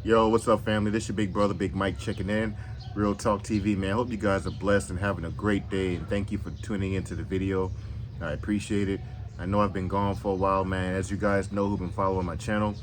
Yo, what's up, family? This your big brother, Big Mike, checking in. Real Talk TV, man. I hope you guys are blessed and having a great day, and thank you for tuning into the video. I appreciate it. I know I've been gone for a while, man. As you guys know who've been following my channel,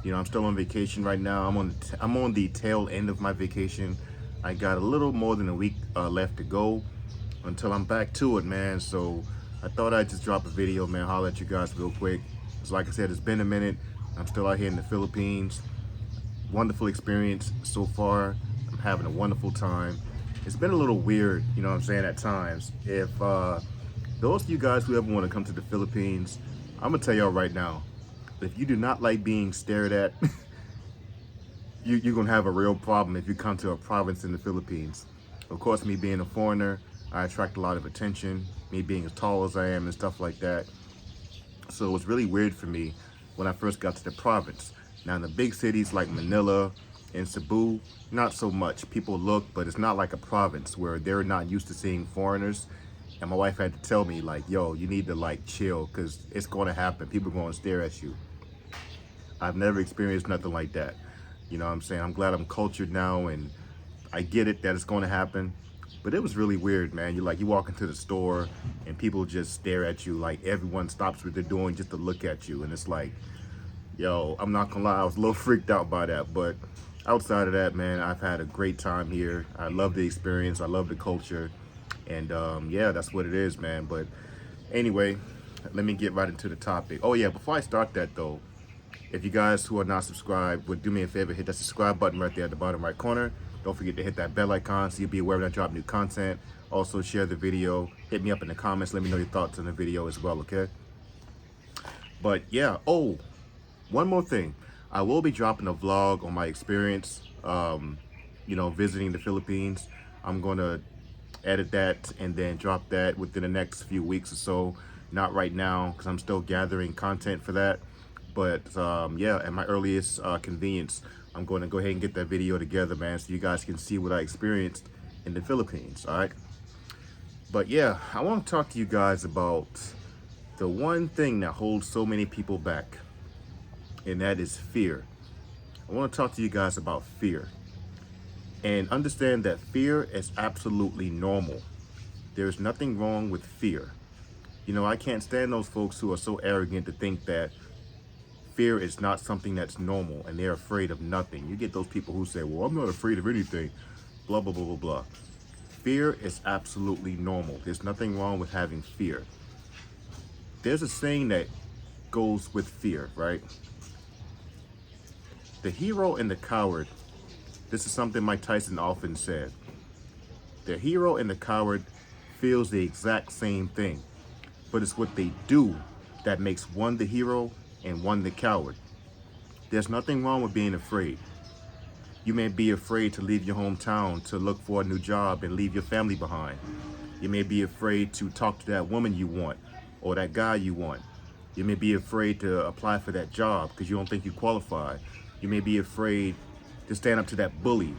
I'm still on vacation right now. I'm on the tail end of my vacation. I got a little more than a week left to go until I'm back to it, man. So I thought I'd just drop a video, man. Holler at you guys real quick. So like I said, it's been a minute. I'm still out here in the Philippines. Wonderful experience so far. I'm having a wonderful time. It's been a little weird, you know what I'm saying, at times. If those of you guys who ever want to come to the Philippines, I'm gonna tell y'all right now, if you do not like being stared at, you're gonna have a real problem if you come to a province in the Philippines. Of course, me being a foreigner, I attract a lot of attention, me being as tall as I am and stuff like that. So it was really weird for me when I first got to the province. Now in the big cities like Manila and Cebu, not so much. People look, but it's not like a province where they're not used to seeing foreigners. And my wife had to tell me, like, yo, you need to like chill, because it's going to happen. People are going to stare at you. I've never experienced nothing like that. You know what I'm saying? I'm glad I'm cultured now, and I get it that it's going to happen. But it was really weird, man. You walk into the store and people just stare at you, like everyone stops what they're doing just to look at you. And it's like, yo, I'm not gonna lie, I was a little freaked out by that. But outside of that, man, I've had a great time here. I love the experience. I love the culture. And yeah, that's what it is, man. But anyway, let me get right into the topic. Oh yeah, before I start that though, if you guys who are not subscribed would do me a favor, hit that subscribe button right there at the bottom right corner. Don't forget to hit that bell icon so you'll be aware when I drop new content. Also share the video, hit me up in the comments, let me know your thoughts on the video as well, okay? But yeah, oh, one more thing. I will be dropping a vlog on my experience, visiting the Philippines. I'm gonna edit that and then drop that within the next few weeks or so. Not right now, because I'm still gathering content for that. But yeah, at my earliest convenience, I'm going to go ahead and get that video together, man, so you guys can see what I experienced in the Philippines, all right? But yeah, I want to talk to you guys about the one thing that holds so many people back, and that is fear. I want to talk to you guys about fear. And understand that fear is absolutely normal. There's nothing wrong with fear. I can't stand those folks who are so arrogant to think that fear is not something that's normal and they're afraid of nothing. You get those people who say, well, I'm not afraid of anything, blah, blah, blah, blah, blah. Fear is absolutely normal. There's nothing wrong with having fear. There's a saying that goes with fear, right? The hero and the coward, this is something Mike Tyson often said. The hero and the coward feels the exact same thing, but it's what they do that makes one the hero and one the coward. There's nothing wrong with being afraid. You may be afraid to leave your hometown to look for a new job and leave your family behind. You may be afraid to talk to that woman you want or that guy you want. You may be afraid to apply for that job because you don't think you qualify. You may be afraid to stand up to that bully.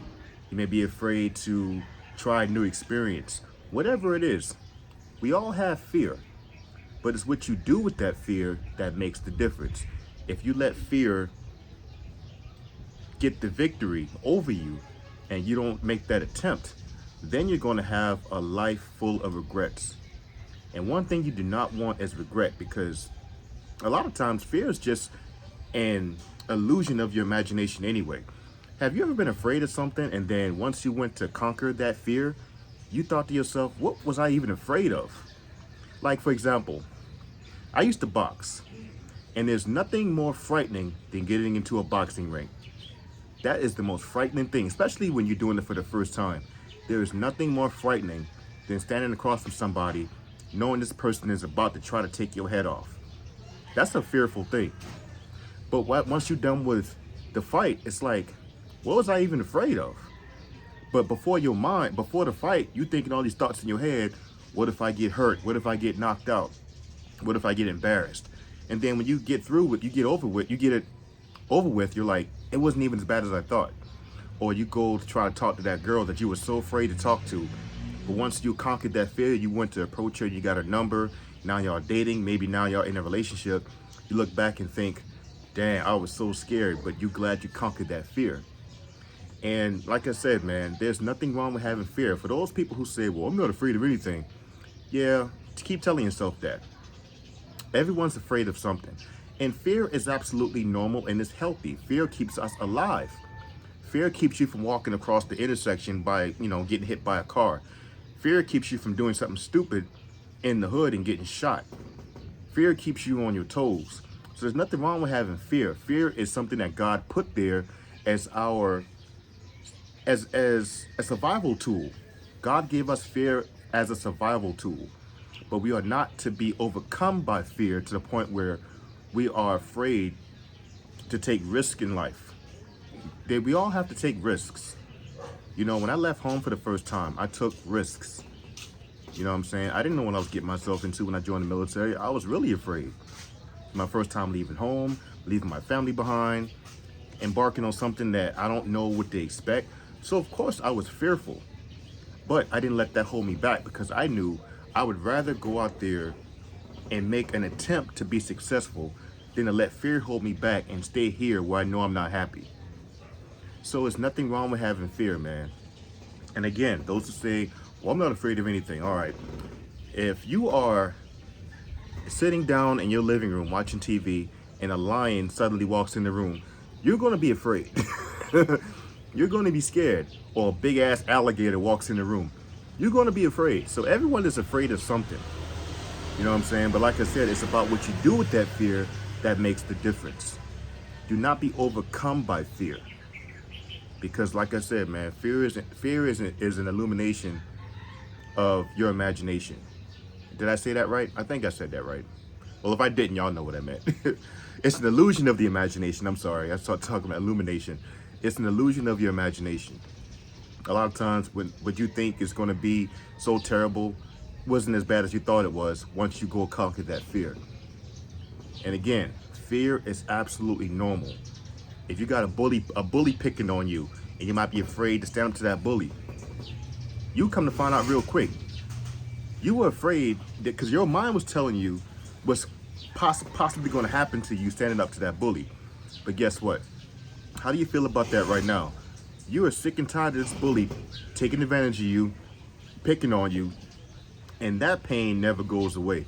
You may be afraid to try a new experience. Whatever it is, we all have fear. But it's what you do with that fear that makes the difference. If you let fear get the victory over you and you don't make that attempt, then you're going to have a life full of regrets. And one thing you do not want is regret, because a lot of times fear is just an illusion of your imagination anyway. Have you ever been afraid of something and then once you went to conquer that fear, you thought to yourself, what was I even afraid of? Like, for example, I used to box, and there's nothing more frightening than getting into a boxing ring. That is the most frightening thing, especially when you're doing it for the first time. There is nothing more frightening than standing across from somebody, knowing this person is about to try to take your head off. That's a fearful thing. But once you're done with the fight, it's like, what was I even afraid of? But before the fight, you thinking all these thoughts in your head. What if I get hurt? What if I get knocked out? What if I get embarrassed? And then when you get through it, you get it over with, you're like, it wasn't even as bad as I thought. Or you go to try to talk to that girl that you were so afraid to talk to. But once you conquered that fear, you went to approach her, you got her number, now y'all dating, maybe now y'all in a relationship. You look back and think, damn, I was so scared, but you glad you conquered that fear. And like I said, man, there's nothing wrong with having fear. For those people who say, well, I'm not afraid of anything. Yeah, keep telling yourself that. Everyone's afraid of something. And fear is absolutely normal and it's healthy. Fear keeps us alive. Fear keeps you from walking across the intersection by, getting hit by a car. Fear keeps you from doing something stupid in the hood and getting shot. Fear keeps you on your toes. So there's nothing wrong with having fear. Fear is something that God put there as as a survival tool. God gave us fear as a survival tool. But we are not to be overcome by fear to the point where we are afraid to take risk in life. We all have to take risks. When I left home for the first time, I took risks. You know what I'm saying? I didn't know what I was getting myself into when I joined the military. I was really afraid. My first time leaving home, leaving my family behind, embarking on something that I don't know what they expect. So of course I was fearful, but I didn't let that hold me back because I knew I would rather go out there and make an attempt to be successful than to let fear hold me back and stay here where I know I'm not happy. So there's nothing wrong with having fear, man. And again, those who say, well, I'm not afraid of anything. All right. If you are sitting down in your living room watching TV and a lion suddenly walks in the room, you're going to be afraid. You're going to be scared. Or a big ass alligator walks in the room. You're going to be afraid. So everyone is afraid of something. You know what I'm saying? But like I said, it's about what you do with that fear that makes the difference. Do not be overcome by fear. Because like I said, man, fear is an illumination of your imagination. Did I say that right? I think I said that right. Well, if I didn't, y'all know what I meant. It's an illusion of the imagination. I'm sorry. I started talking about illumination. It's an illusion of your imagination. A lot of times what you think is going to be so terrible wasn't as bad as you thought it was once you go conquer that fear. And again, fear is absolutely normal. If you got a bully picking on you and you might be afraid to stand up to that bully, you come to find out real quick. You were afraid that because your mind was telling you what's possibly going to happen to you standing up to that bully. But guess what? How do you feel about that right now? You are sick and tired of this bully taking advantage of you, picking on you, and that pain never goes away.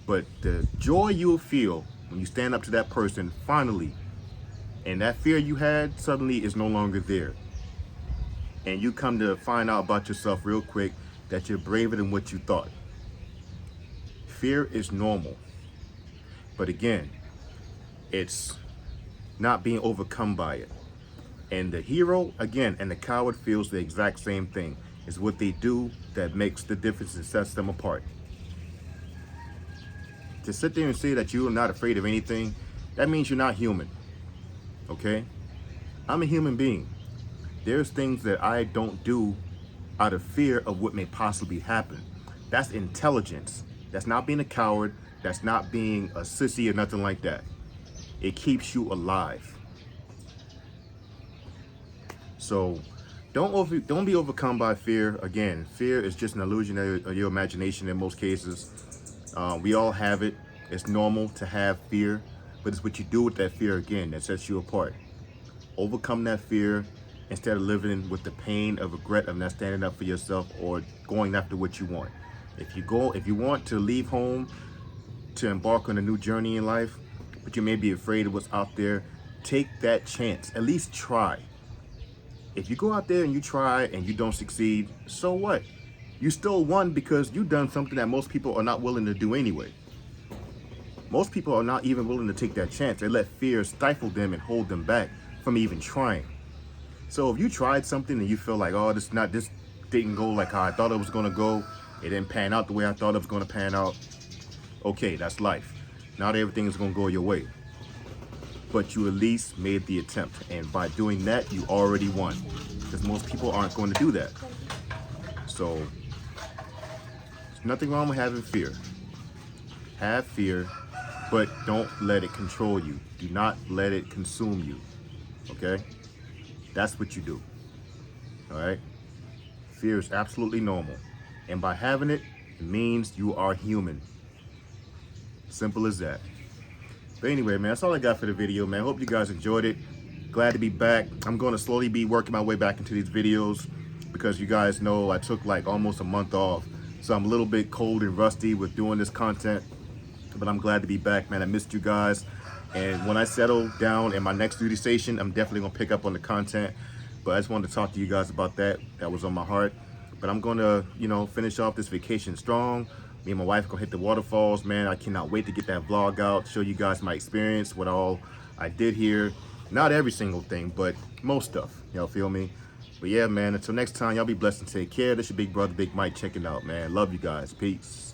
But the joy you will feel when you stand up to that person finally, and that fear you had suddenly is no longer there. And you come to find out about yourself real quick that you're braver than what you thought. Fear is normal. But again, it's not being overcome by it. And the hero, again, and the coward feels the exact same thing. It's what they do that makes the difference and sets them apart. To sit there and say that you are not afraid of anything, that means you're not human. Okay? I'm a human being. There's things that I don't do out of fear of what may possibly happen. That's intelligence. That's not being a coward. That's not being a sissy or nothing like that. It keeps you alive. So don't be overcome by fear. Again, fear is just an illusion of your imagination in most cases. We all have it. It's normal to have fear, but it's what you do with that fear, again, that sets you apart. Overcome that fear instead of living with the pain of regret of not standing up for yourself or going after what you want. If you want to leave home to embark on a new journey in life, but you may be afraid of what's out there, take that chance. At least try. If you go out there and you try and you don't succeed, so what? You still won because you've done something that most people are not willing to do anyway. Most people are not even willing to take that chance. They let fear stifle them and hold them back from even trying. So if you tried something and you feel like, oh, this didn't go like how I thought it was going to go, it didn't pan out the way I thought it was going to pan out, okay, that's life. Not everything is going to go your way. But you at least made the attempt. And by doing that, you already won. Because most people aren't going to do that. So, there's nothing wrong with having fear. Have fear, but don't let it control you. Do not let it consume you. Okay? That's what you do. Alright? Fear is absolutely normal. And by having it, it means you are human. Simple as that. But anyway, man, that's all I got for the video, man. Hope you guys enjoyed it. Glad to be back. I'm going to slowly be working my way back into these videos because you guys know I took like almost a month off. So I'm a little bit cold and rusty with doing this content, but I'm glad to be back, man. I missed you guys. And when I settle down in my next duty station, I'm definitely gonna pick up on the content. But I just wanted to talk to you guys about that. That was on my heart. But I'm gonna, finish off this vacation strong. Me and my wife gonna hit the waterfalls, man. I cannot wait to get that vlog out, show you guys my experience, what all I did here. Not every single thing, but most stuff. Y'all feel me? But yeah, man, until next time, y'all be blessed and take care. This your big brother, Big Mike, checking out, man. Love you guys. Peace.